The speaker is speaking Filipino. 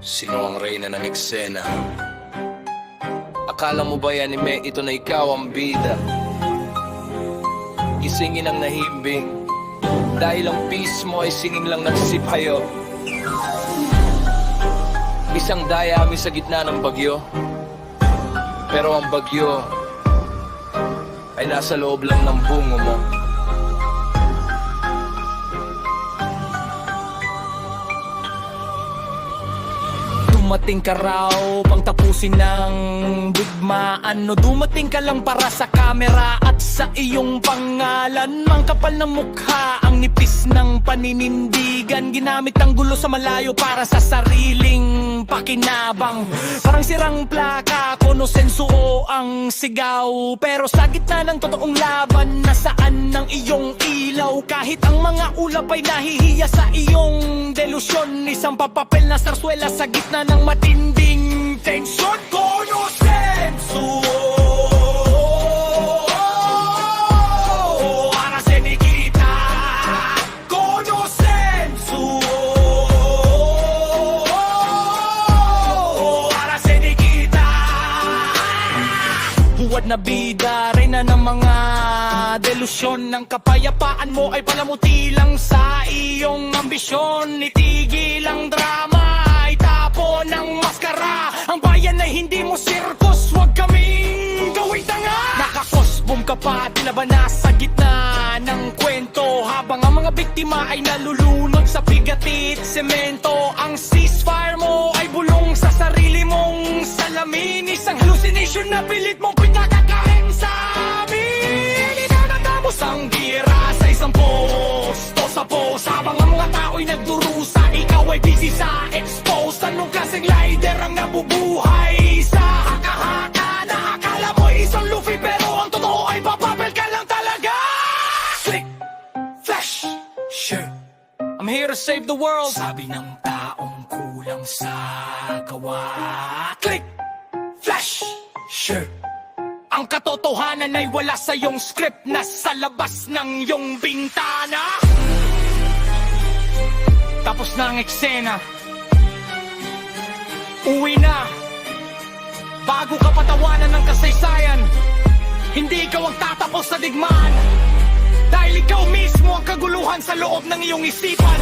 Sino ang reyna ng eksena? Akala mo ba anime ito na ikaw ang bida? Gisingin ang nahimbing dahil ang peace mo ay singing lang ng sipayo. Isang dayami sa gitna ng bagyo, pero ang bagyo ay nasa loob lang ng bungo mo. Dumating ka raw pang tapusin ng digmaan, no? Dumating ka lang para sa kamera at sa iyong pangalan. Mang kapal ng mukha, ang nipis ng paninindigan. Ginamit ang gulo sa malayo para sa sariling pakinabang. Parang sirang plaka, konosenso o ang sigaw. Pero sa gitna ng totoong laban, nasaan ng iyong ilaw? Kahit ang mga ulap ay nahihiya sa iyong delusyon. Isang papapel na sarsuela sa gitna ng matinding tensyon. Konosenso para sa Nikita. Konosenso para sa Nikita. Buwad na bida, reyna ng mga delusyon. Ng kapayapaan mo ay palamuti lang sa iyong ambisyon. Itigil ang drama, itapo ng maskara. Ang bayan ay hindi mo sirkus, huwag kaming gawing tanga. Nakakosbom ka pa, tila ba nasa gitna ng kwento, habang ang mga biktima ay nalulunod sa pigatit semento. Ang ceasefire mo ay bulong sa sarili mong salamin. Isang hallucination na pilit mong pinakakain sa amin. Itatapos ang gira sa isang posto sa post, habang ang mga tao'y nagdurusa, ikaw ay busy sa expose. Anong klaseng lighter ang nabubuhay sa haka-haka na akala mo isang Luffy, pero ang totoo ay papapel ka lang talaga. Click, flash, sure, I'm here to save the world, sabi ng taong kulang sa gawa. Click, flash, sure, ang katotohanan ay wala sa iyong script, nasa labas ng iyong bintana. Tapos na ang eksena, uwi na. Bago ka patawanan ng kasaysayan, hindi ikaw ang tatapos sa digmaan, dahil ikaw mismo ang kaguluhan sa loob ng iyong isipan.